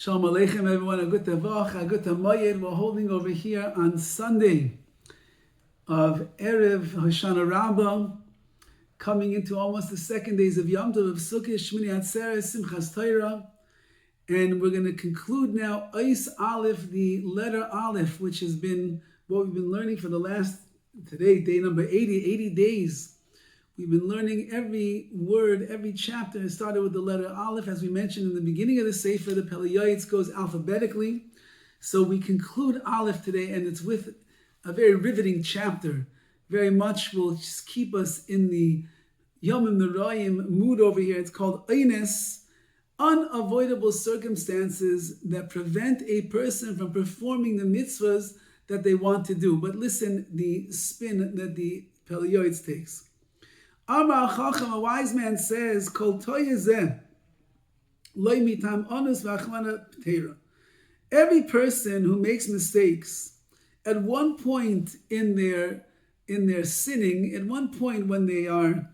Shalom Aleichem, everyone. A good tavach, a good tamayed. We're holding over here on Sunday of Erev Hoshana Rabbah, coming into almost the second days of Yom Tov of Sukkot, Shmini Atzeres, Simchas Torah, and we're going to conclude now Eis Aleph, the letter Aleph, which has been what we've been learning for the last, today, day number 80 days. We've been learning every word, every chapter. It started with the letter Aleph. As we mentioned in the beginning of the Sefer, the Pele Yoetz goes alphabetically. So we conclude Aleph today, and it's with a very riveting chapter. Very much will just keep us in the Yomim Noraim mood over here. It's called Eines, unavoidable circumstances that prevent a person from performing the mitzvahs that they want to do. But listen, the spin that the Pele Yoetz takes. Amar Chacham, a wise man says, Kol toyezeh, loy mitam onus v'achmana p'teira. Every person who makes mistakes, at one point in their sinning, at one point when they are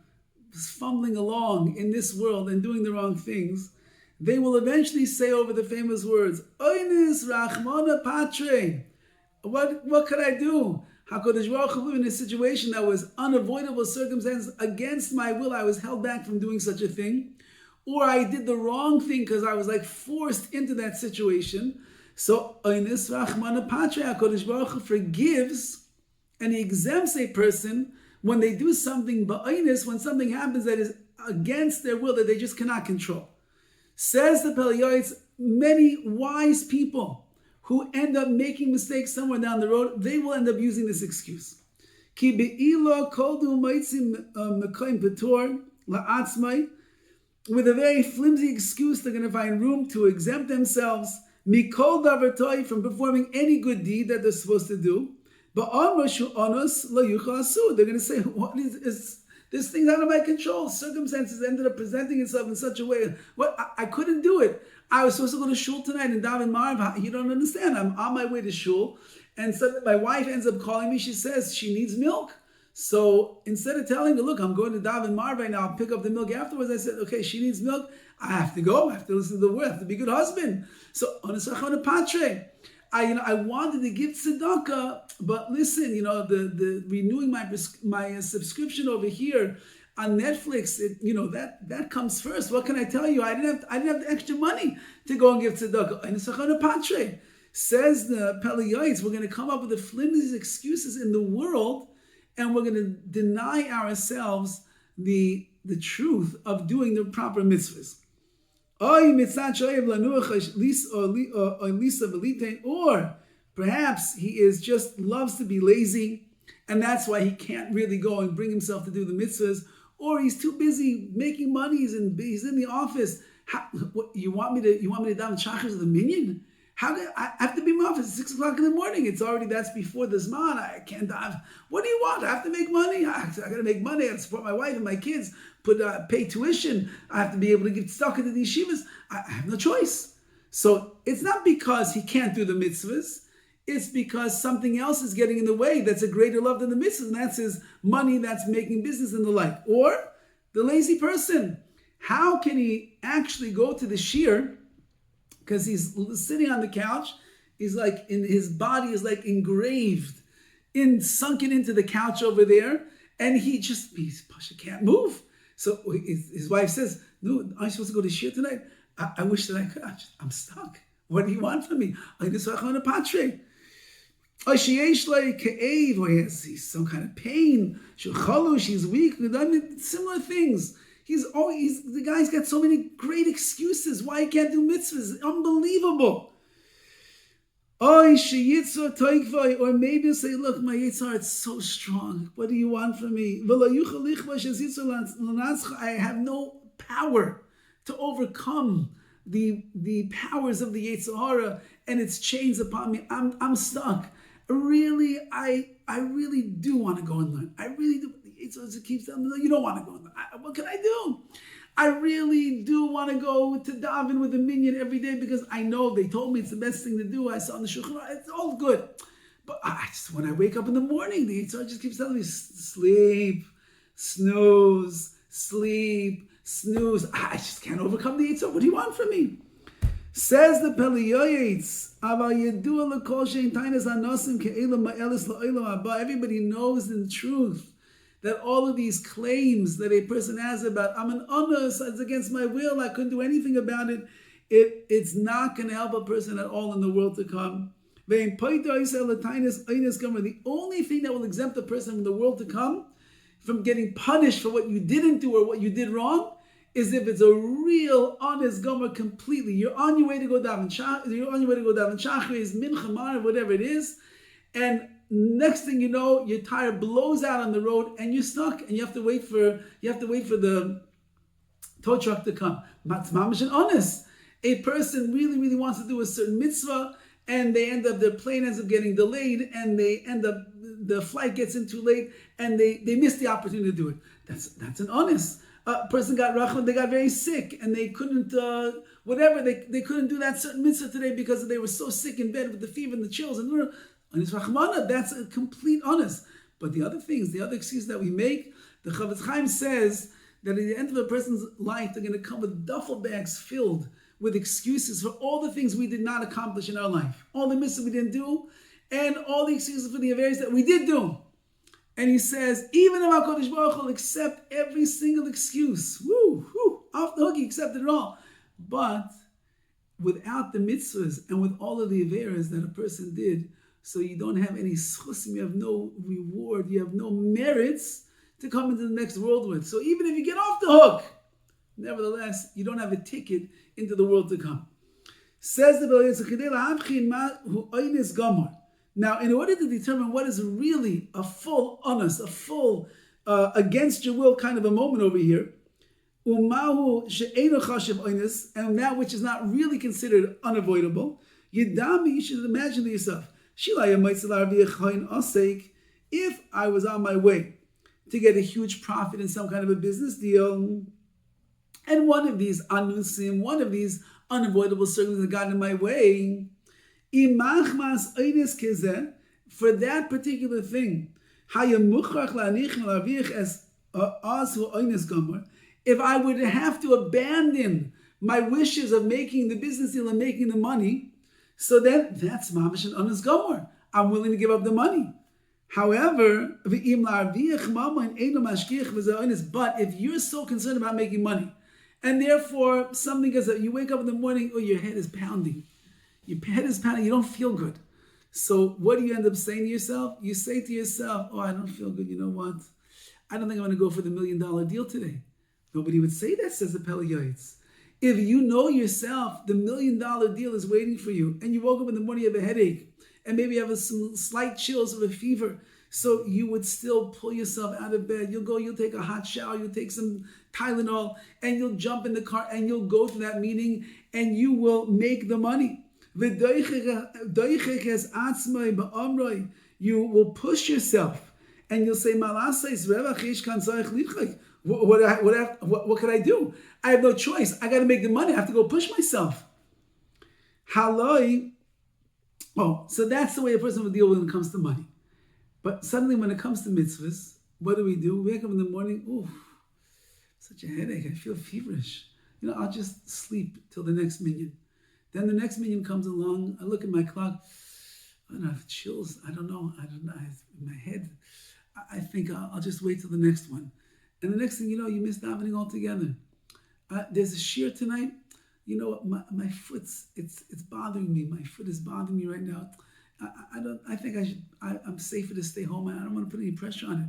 fumbling along in this world and doing the wrong things, they will eventually say over the famous words, Oinis rachmana patre. What could I do? HaKadosh Baruch Hu, in a situation that was unavoidable circumstances against my will, I was held back from doing such a thing, or I did the wrong thing because I was forced into that situation. So Oinis Rachmana Patre, HaKadosh Baruch Hu forgives and he exempts a person when they do something ba'oinis, when something happens that is against their will, that they just cannot control. Says the Pele Yoetz, many wise people who end up making mistakes somewhere down the road, they will end up using this excuse. Ki be'ilo koldu maitzim mekoim petor la'atzmai. With a very flimsy excuse, they're going to find room to exempt themselves mikol davar toi, from performing any good deed that they're supposed to do. Ba'on rashu onos lo yuchal asu. They're going to say, what is this thing's out of my control. Circumstances ended up presenting itself in such a way. I couldn't do it. I was supposed to go to shul tonight in Dovid Marv. You don't understand. I'm on my way to shul, and suddenly my wife ends up calling me. She says she needs milk. So instead of telling her, look, I'm going to Dovid Marv right now, I'll pick up the milk afterwards, I said, okay, she needs milk. I have to go. I have to listen to the word. I have to be a good husband. So onesachon patre. I wanted to give tzedakah, but listen, the renewing my subscription over here on Netflix, that comes first. What can I tell you? I didn't have the extra money to go and give tzedakah. Says the Pele Yoetz, we're going to come up with the flimsiest excuses in the world, and we're going to deny ourselves the truth of doing the proper mitzvahs. Or perhaps he is just loves to be lazy, and that's why he can't really go and bring himself to do the mitzvahs. Or he's too busy making money. He's in the office. What, you want me to daven shachar to the minyan? I have to be in my office at 6 o'clock in the morning. That's before the zman. I can't dive. What do you want? I have to make money. I got to make money. I have to support my wife and my kids. Pay tuition. I have to be able to give tzedakah to these yeshivas. I have no choice. So it's not because he can't do the mitzvahs. It's because something else is getting in the way that's a greater love than the mitzvahs, and that's his money, that's making business and the like. Or the lazy person. How can he actually go to the shir? Because he's sitting on the couch, his body is engraved, sunken into the couch over there, and he can't move. So his wife says, "No, aren't you supposed to go to shir tonight? I wish that I could. I'm stuck. What do you want from me? Or he's some kind of pain. She's weak. Similar things. The guy's got so many great excuses why he can't do mitzvahs. Unbelievable. Or maybe he'll say, look, my yitzhar, it's so strong. What do you want from me? I have no power to overcome the powers of the Yetzirah and its chains upon me. I'm stuck. Really, I really do want to go and learn. I really do. It keeps telling me, no, you don't want to go and learn. What can I do? I really do want to go to daven with a minyan every day because I know they told me it's the best thing to do. I saw in the shulchan, it's all good. But when I wake up in the morning, the Yitzhak just keeps telling me, sleep, snooze, sleep, snooze. I just can't overcome the Yitzhak. What do you want from me? Says the Pele Yoetz, everybody knows in truth that all of these claims that a person has about, I'm an honest, it's against my will, I couldn't do anything about it, it's not going to help a person at all in the world to come. The only thing that will exempt a person from the world to come, from getting punished for what you didn't do or what you did wrong, is if it's a real honest gomer completely. You're on your way to go daven shachris, mincha, mar, whatever it is, and next thing you know, your tire blows out on the road and you're stuck, and you have to wait for the tow truck to come. Matzmamish and honest. A person really, really wants to do a certain mitzvah, and their plane ends up getting delayed, and the flight gets in too late, and they miss the opportunity to do it. That's an honest. A person got rachman, they got very sick, and they couldn't, they couldn't do that certain mitzvah today because they were so sick in bed with the fever and the chills, and it's rachmana, that's a complete honest. But the other things, the other excuses that we make, the Chavetz Chaim says that at the end of a person's life, they're going to come with duffel bags filled with excuses for all the things we did not accomplish in our life, all the mitzvahs we didn't do, and all the excuses for the averys that we did do. And he says, even if HaKadosh Baruch Hu will accept every single excuse, off the hook, he accepted it all. But without the mitzvahs and with all of the averys that a person did, so you don't have any schusim, you have no reward, you have no merits to come into the next world with. So even if you get off the hook, nevertheless, you don't have a ticket into the world to come. Says the Pele Yoetz, now, in order to determine what is really a full honest, a full against your will kind of a moment over here, and that which is not really considered unavoidable, you should imagine to yourself, if I was on my way to get a huge profit in some kind of a business deal, and one of these anusim, one of these unavoidable circumstances got in my way, for that particular thing, if I would have to abandon my wishes of making the business deal and making the money, so then that's mamash and honest gomer. I'm willing to give up the money. However, but if you're so concerned about making money, and therefore something is that you wake up in the morning, your head is pounding. Your head is pounding, you don't feel good. So what do you end up saying to yourself? You say to yourself, I don't feel good. You know what? I don't think I'm going to go for the $1 million deal today. Nobody would say that, says the Pele Yoetz. If you know yourself, the $1 million deal is waiting for you, and you woke up in the morning, you have a headache, and maybe you have some slight chills of a fever, so you would still pull yourself out of bed. You'll take a hot shower, you'll take some Tylenol, and you'll jump in the car, and you'll go to that meeting, and you will make the money. You will push yourself, and you'll say, what could I do? I have no choice. I got to make the money. I have to go push myself. So that's the way a person will deal when it comes to money. But suddenly when it comes to mitzvahs, what do? We wake up in the morning, such a headache. I feel feverish. I'll just sleep till the next minyan. Then the next minyan comes along. I look at my clock. I don't have chills. I don't know. In my head, I think I'll just wait till the next one. And the next thing you know, you miss davening altogether. There's a shir tonight. My foot's it's bothering me. My foot is bothering me right now. I'm safer to stay home. I don't want to put any pressure on it.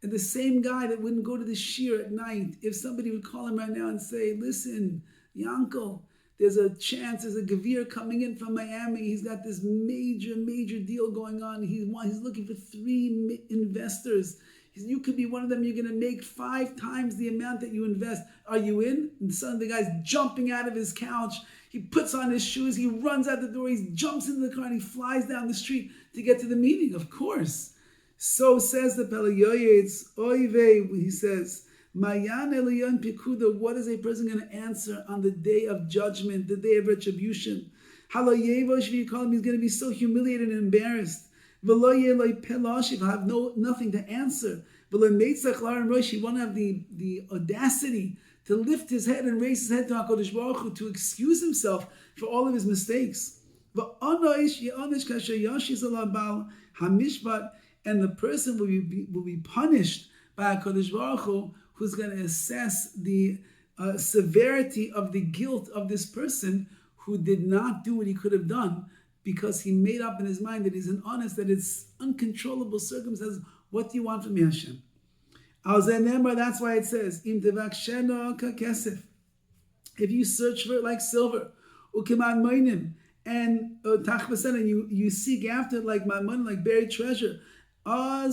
And the same guy that wouldn't go to the shir at night, if somebody would call him right now and say, listen, Yankel, there's a chance, there's a Gavir coming in from Miami. He's got this major deal going on. He's looking for 3 investors. You could be one of them. You're going to make 5 times the amount that you invest. Are you in? And suddenly the guy's jumping out of his couch. He puts on his shoes. He runs out the door. He jumps into the car and he flies down the street to get to the meeting. Of course. So says the Pele Yoetz. Oive, he says, Mayan Eliyon Pikuda, what is a person going to answer on the day of judgment, the day of retribution? Halayevosh v'yikolim, he's going to be so humiliated and embarrassed. V'lo yeloi pelashiv, have nothing to answer. V'lo meitzach larim rosh, he won't have the audacity to lift his head and raise his head to HaKadosh Baruch Hu, to excuse himself for all of his mistakes. And the person will be punished by HaKadosh Baruch Hu, who's going to assess the severity of the guilt of this person who did not do what he could have done, because he made up in his mind that he's an honest, that it's uncontrollable circumstances. What do you want from me, Hashem? That's why it says, if you search for it like silver, and you seek after it like mammon, like buried treasure, then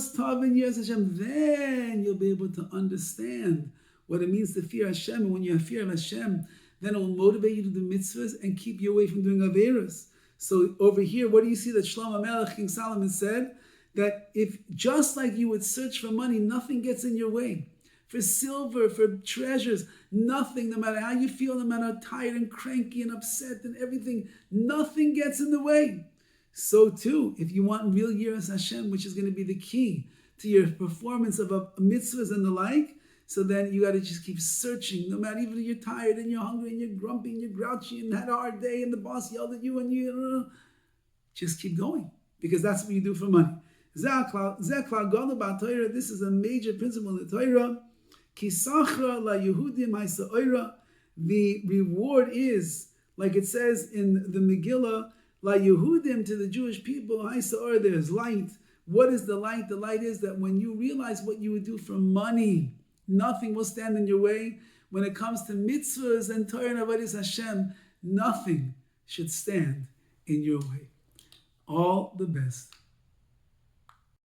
you'll be able to understand what it means to fear Hashem. And when you have fear of Hashem, then it will motivate you to do mitzvahs and keep you away from doing averos. So over here, what do you see that Shlomo Melech, King Solomon, said? That if just like you would search for money, nothing gets in your way. For silver, for treasures, nothing, no matter how you feel, no matter how tired and cranky and upset and everything, nothing gets in the way. So too, if you want real Yiras Hashem, which is going to be the key to your performance of mitzvahs and the like, so then you got to just keep searching, no matter even if you're tired and you're hungry and you're grumpy and you're grouchy and had a hard day and the boss yelled at you and you just keep going, because that's what you do for money. This is a major principle in the Torah. The reward is, like it says in the Megillah, La Yehudim, to the Jewish people, there's light. What is the light? The light is that when you realize what you would do for money, nothing will stand in your way. When it comes to mitzvahs and Torah and Avodas Hashem, nothing should stand in your way. All the best.